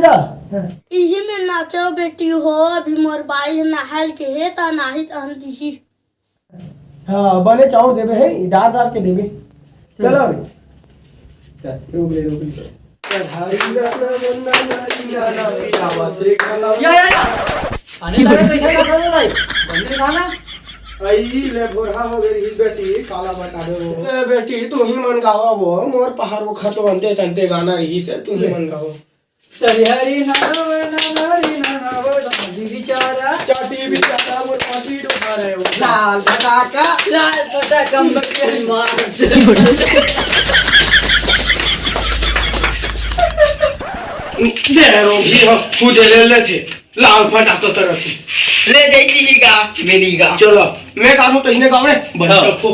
मान जा इही में नाचो बेटी हो अभी मोर बाई नहाल के है ता नाही तहन दिही। हाँ बने चाउर देवे है डाल डाल के देवे। चलो चल रोक ले या आने लगे कैसे का चल रहा है बनने खाना आई ले भोरा हो गई बेटी काला बता दो ए बेटी तू ही मन गावा वो मोर पहाड़ को खतो अंते तंते गाना रही से तू ही मन गाओ हरी हरी नारो बिचारा चाटी बिचारा वो चाटी डुबा रहे हो लाल पटाखा मार दे रो भी हो खुदे ले थे लाल फटाका तरफ ले जाती ही गा मेरी गा चलो मैं गा दूं तो इन्हें गाओ रे बंद रखो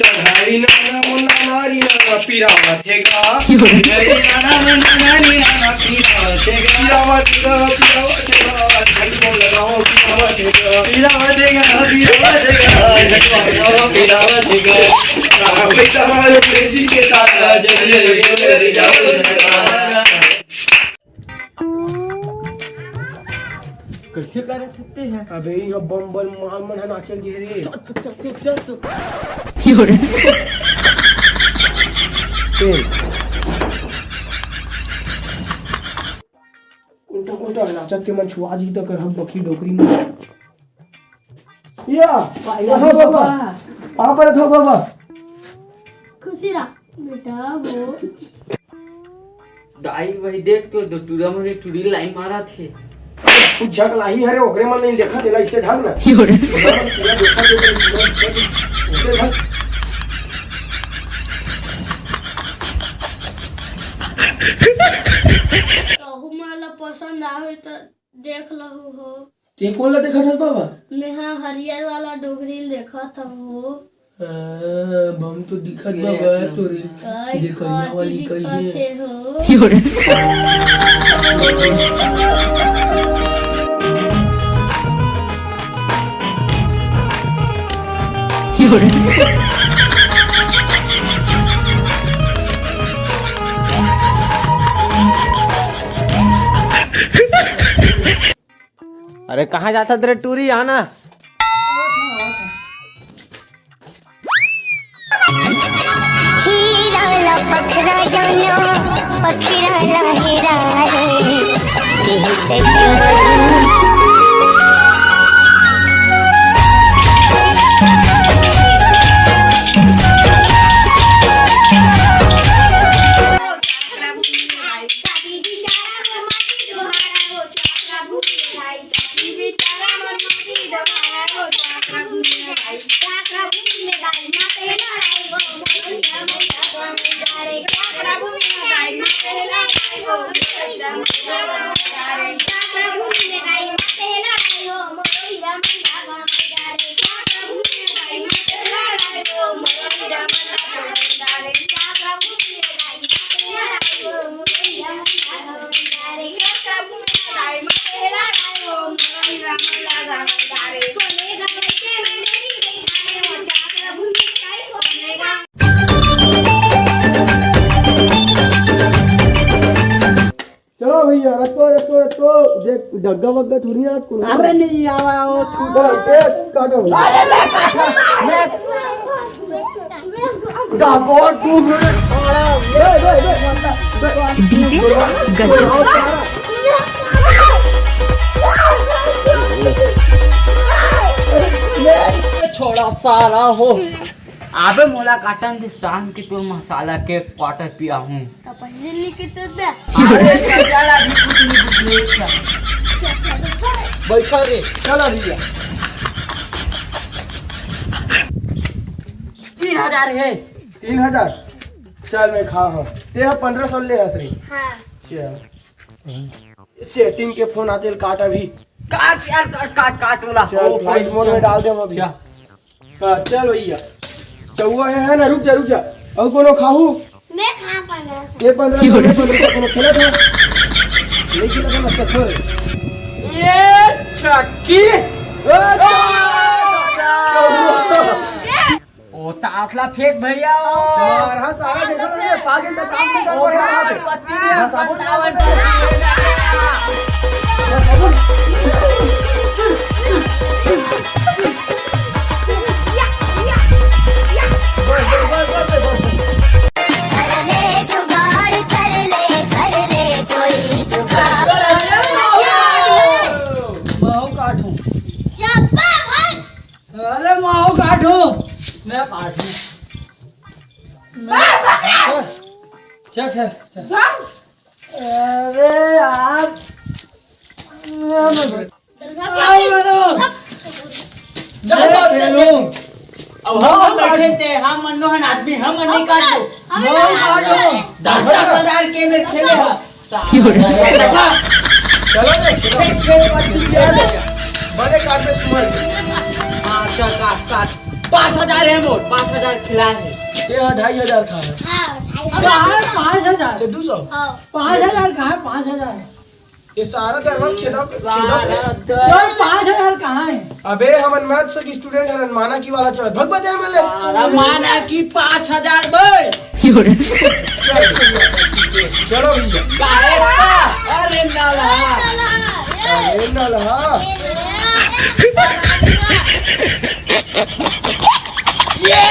तड़ाई नाना मुन्ना नारी नाना पीरावा थेगा हरी नाना नानी नाना पीरावा थेगा पीरावा थेगा झटको लगाओ पीरावा थेगा पीरावा थेगा बेटा हमारे प्रेजी के साथ जल्दी जाओ कैसे कर सकते हैं अबे ये बम बम माल मन नाचल के रे चल उल्टा उल्टा नाचत के मन छुआ जी तक हम बखी डोकरी में या हां बाबा आ पर था बाबा खुशी रहा बेटा वो दाई वही देख तो दो टूरा में टूरी लाइन मारा थे कुछ जग लाही हरे ओकरे मन नहीं देखा देला इससे ढंग ना कहू माला पसंद आवे तो देख लहू हो। ये कौन ला देखा था बाबा मैं हाँ हरियर वाला डोगरी देखा था हो। बम तो दिखत बाबा तो रे देखा वाली कही है हो। अरे कहाँ जाता तेरे टूरी आना हीरा पखरा जानो पखरा लहरा रे यही से चलो भैया रखो रखो रखो देख डग्गा वग्गा थोड़ी ना को अरे नहीं आवा वो छूट काटो अरे मैं काटा मैं गाबो तू मेरे छोड़ा डीजे गजब छोड़ा सारा हो आबे मोला काटन दे शाम की तोर मसाला के क्वार्टर पिया हूं तो पहले लिख तो दे। अरे चला भी कुछ नहीं बैठो रे चलो भैया 3000 है 3000 चल मैं खा हाँ ते 1500 ले हसरी हाँ चल सेटिंग के फोन आते काट अभी काट यार काट काट वाला चल फ्लाइट मोड में डाल दे अभी हाँ चल भैया चौवा है ना रुक जा और कोनो खाहू मैं खा 1500 ये 1500 कोनो खेला था लेकिन अगर अच्छा थोड़े ये चक्की ओ तासला फेंक भैया और हाँ सारा देखा ना सागे का काम नहीं कर रहा है पत्ती ने 57 जुगाड़ कर ले कोई जुगाड़। माहो काटूं चप्पा भाई अरे माहो काटूं मैं काटूं चल चल अरे यार अब हम बैठे थे हम मनोहन आदमी हम नहीं काटो नहीं काटो 10,000 के में खेले चलो बड़े कार्ड में सुमर अच्छा काट 5,000 है मोर 5,000 खिला है ये 2,500 खा है हाँ 5,000 तो 200 5,000 कहाँ है 5,000 ये सारा दरबार खेदा 5,000 कहाँ है अबे हमन मैथ्स के स्टूडेंट हरन माना की वाला चल भग बजे हमले अरे माना की 5,000 भाई चलो भैया काहे अरे नाला अरे ना लहा ये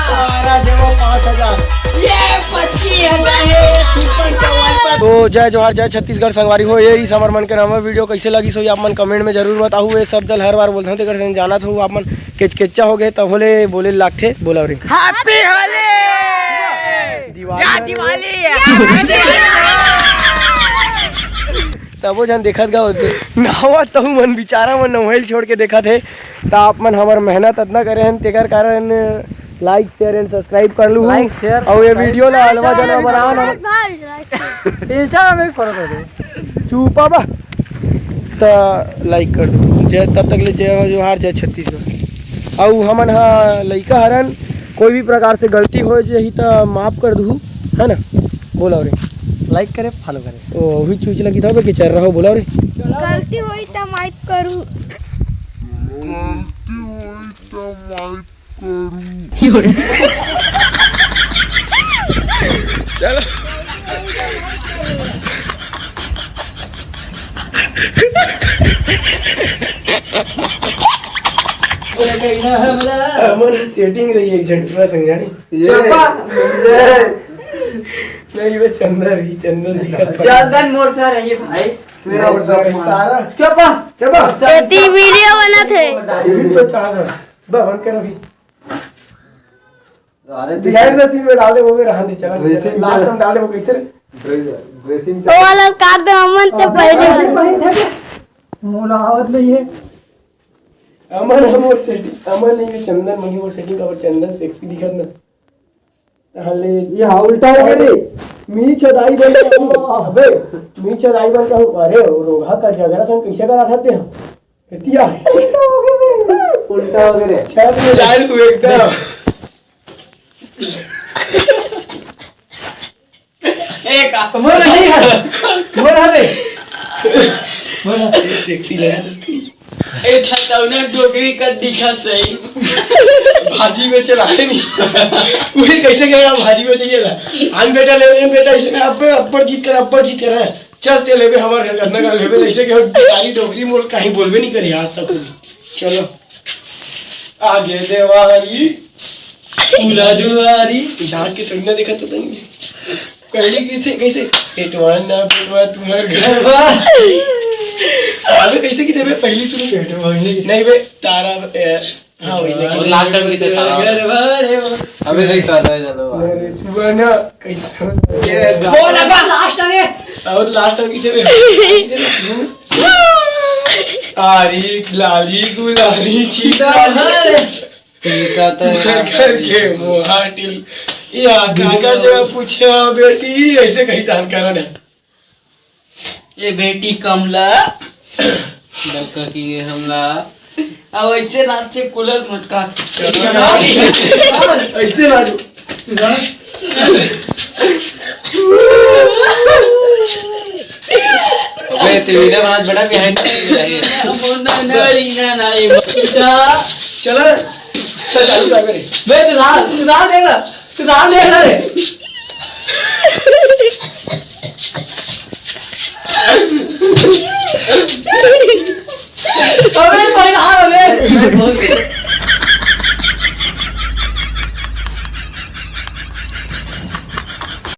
सारा देवो 5,000 ये 25,000 है सुपर चौवन पर तो जय जोहार जय छत्तीसगढ़ संगवारी हो ये इस हमर मन के नाम वीडियो कैसे लगी सो आप मन कमेंट में जरूर बताओ ये सब दल हर बार बोलते हैं तेकर जाना तो आप मन केचा हो गए तब होले बोले लाखे बोला रे हैप्पी होली सबो जन देखत गा होते नहावा तहु मन बिचारा मन नहल छोड़ के देखत है तो आप मन हमर मेहनत इतना करे हैं तेकर कारण लाइक शेयर एंड सब्सक्राइब कर लू और ये वीडियो ला अलवा जना बनाओ ना इंस्टाग्राम में फॉलो कर दो चुपा बा तो लाइक कर दो जय तब तक ले जय जोहार जय छत्तीसगढ़ और हमन हा लइका हरन कोई भी प्रकार से गलती हो जाही तो माफ कर दू है ना बोला रे लाइक करे फॉलो करे ओ भी चूच लगी था कि चल रहा हो बोला रे गलती हुई तो माफ करूँ चलो हमारा सेटिंग रही एक झंडा समझानी नहीं वो चंदन ही चंदन दिखा चंदन मोर सर है ये भाई सारा चपा चपा वीडियो बना थे ये तो चाह बंद कर अभी बिहाइंड द सीन में डाल दे वो भी रहने दे चला लास्ट में डाल दे वो कैसे ड्रेसिंग वो वाला काट दे अमन से पहले मुलावत नहीं है अमन हम और सेटिंग अमन नहीं भी चंदन मनी और सेटिंग का और चंदन सेक्सी दिखत ना हले ये हा उल्टा हो गई मी छदाई दे अबे मी छदाई बन कहूं अरे रोगा का झगड़ा संग कैसे करा था ते कितिया उल्टा हो गए छत में जाए तू एकदम एक मोर नहीं है मोर हवे मोर सेक्सी लगा इसकी ए छतौना डोगरी का दिखा सही भाजी में चलाते नहीं वही कैसे गया भाजी में चाहिए ना आन बेटा ले बेटा ऐसे अब्बे अब्बड़ जीत कर है चल ते लेबे हमार घर करना का लेबे ऐसे के सारी डोगरी मोर कहीं बोलबे नहीं करी आज तक चलो आगे देवारी फूला जुआरी झाड़ के चढ़ना देखा तो नहीं पहले कैसे पेटवाना पेटवा तुम्हारे घर अबे कैसे की थे बे पहली शुरू पेटवा नहीं बे तारा हाँ वही लास्ट टाइम कितने था अबे नहीं कर रहा है चलो मेरे सुबह कैसे बोल अब लास्ट है और लास्ट की चले आरी लाली गुलाली सीता करके मोहाटिल या काका जब पूछे बेटी ऐसे कहीं दान करा ना ये बेटी कमला डक्का की हमला अब ऐसे रात से कुलर मटका ऐसे राजू अबे वीडियो बना बड़ा बिहाइंड चाहिए चलो चल चालू कर मेरे बे तू साथ देख रहा रे